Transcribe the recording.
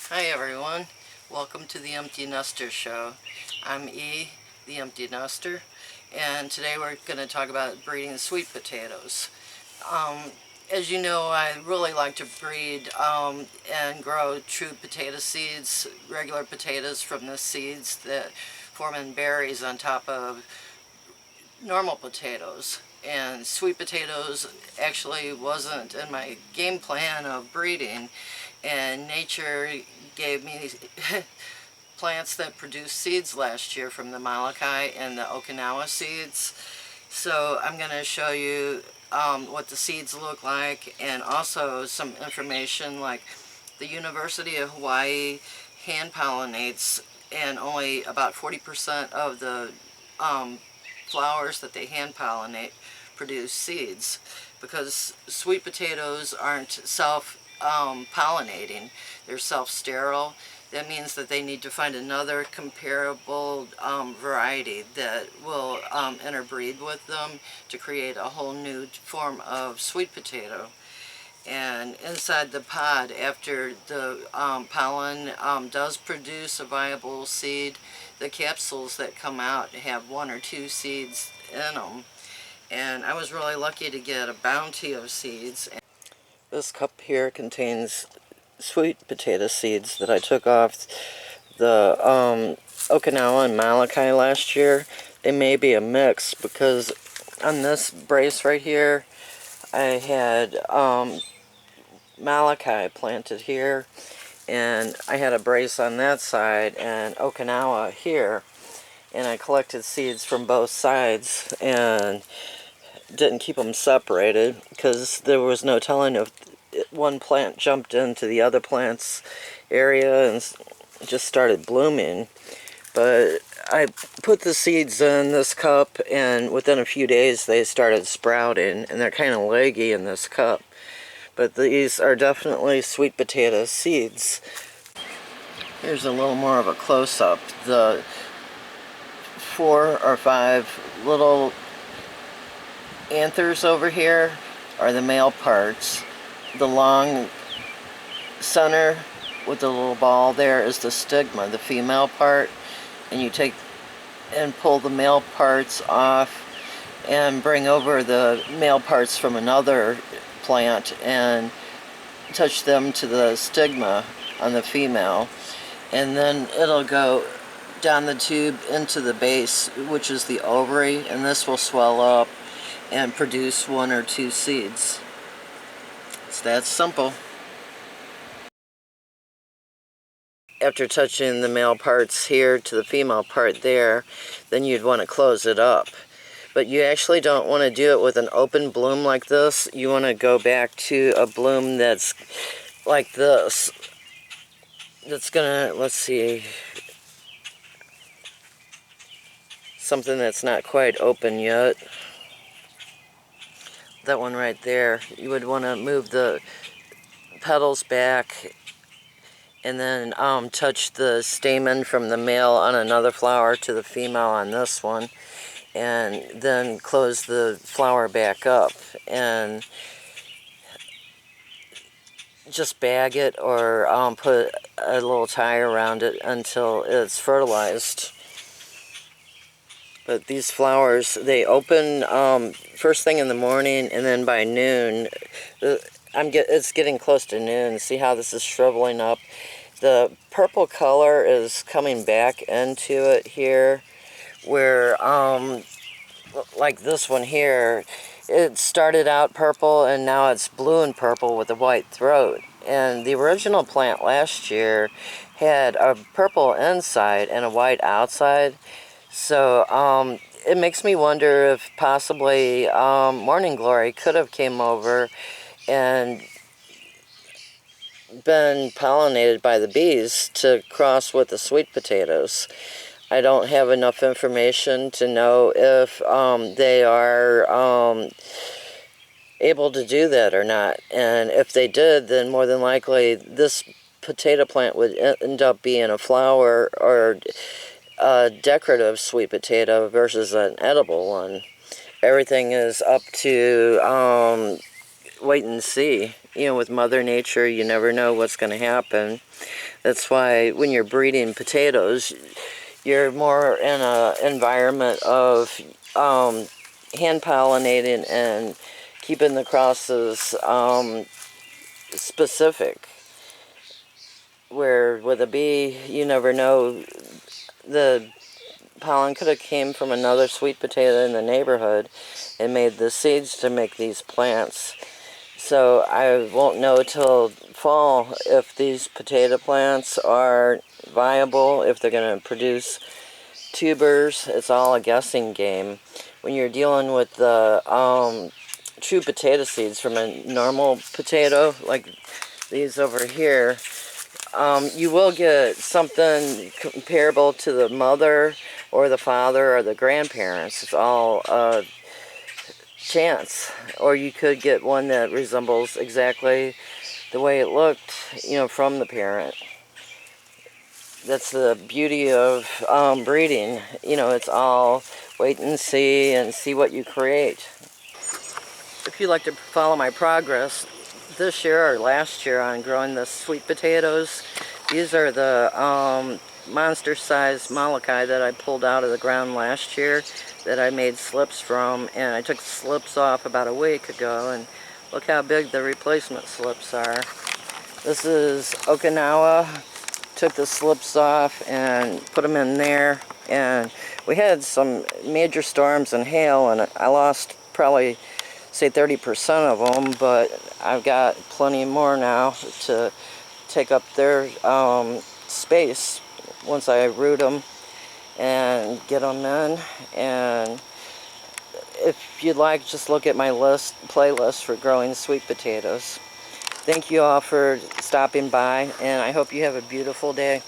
Hi everyone, welcome to the Empty Nester Show. I'm E, the Empty Nester, and today we're going to talk about breeding sweet potatoes. As you know, I really like to breed and grow true potato seeds, regular potatoes from the seeds that form in berries on top of normal potatoes. And sweet potatoes actually wasn't in my game plan of breeding, and nature gave me plants that produced seeds last year from the Molokai and the Okinawan seeds. So I'm going to show you what the seeds look like, and also some information like the University of Hawaii hand pollinates, and only about 40% of the flowers that they hand pollinate produce seeds, because sweet potatoes aren't self-pollinating, they're self-sterile. That means that they need to find another comparable variety that will interbreed with them to create a whole new form of sweet potato. And inside the pod, after the pollen does produce a viable seed, the capsules that come out have 1 or 2 seeds in them. And I was really lucky to get a bounty of seeds. This cup here contains sweet potato seeds that I took off the Okinawa and Molokai last year. They may be a mix, because on this brace right here I had Molokai planted here, and I had a brace on that side and Okinawa here, and I collected seeds from both sides and didn't keep them separated because there was no telling if one plant jumped into the other plant's area and just started blooming. But I put the seeds in this cup, and within a few days they started sprouting, and they're kind of leggy in this cup. But these are definitely sweet potato seeds. Here's a little more of a close-up. The 4 or 5 little anthers over here are the male parts. The long center with the little ball there is the stigma, the female part. And you take and pull the male parts off and bring over the male parts from another plant and touch them to the stigma on the female, and then it'll go down the tube into the base, which is the ovary, and this will swell up and produce 1 or 2 seeds. It's that simple. After touching the male parts here to the female part there, then you'd want to close it up. But you actually don't want to do it with an open bloom like this. You want to go back to a bloom that's like this. That's gonna, let's see, something that's not quite open yet. That one right there. You would want to move the petals back and then touch the stamen from the male on another flower to the female on this one, and then close the flower back up and just bag it, or put a little tie around it until it's fertilized. But these flowers, they open first thing in the morning, and then by noon, it's getting close to noon. See how this is shriveling up? The purple color is coming back into it here, where like this one here, it started out purple and now it's blue and purple with a white throat. And the original plant last year had a purple inside and a white outside. So it makes me wonder if possibly Morning Glory could have came over and been pollinated by the bees to cross with the sweet potatoes. I don't have enough information to know if they are able to do that or not. And if they did, then more than likely this potato plant would end up being a flower or a decorative sweet potato versus an edible one. Everything is up to wait and see. You know, with Mother Nature, you never know what's going to happen. That's why when you're breeding potatoes, you're more in an environment of hand pollinating and keeping the crosses specific. Where with a bee, you never know, the pollen could have came from another sweet potato in the neighborhood and made the seeds to make these plants. So I won't know till fall if these potato plants are viable, if they're going to produce tubers. It's all a guessing game. When you're dealing with the true potato seeds from a normal potato, like these over here, you will get something comparable to the mother or the father or the grandparents. It's all chance. Or you could get one that resembles exactly the way it looked, you know, from the parent. That's the beauty of breeding. You know, it's all wait and see what you create. If you'd like to follow my progress this year or last year on growing the sweet potatoes, these are the monster-sized Molokai that I pulled out of the ground last year that I made slips from, and I took the slips off about a week ago, and look how big the replacement slips are. This is Okinawa. Took the slips off and put them in there, and we had some major storms and hail, and I lost probably say 30% of them, but I've got plenty more now to take up their space once I root them and get them in. And if you'd like, just look at my playlist for growing sweet potatoes. Thank you all for stopping by, and I hope you have a beautiful day.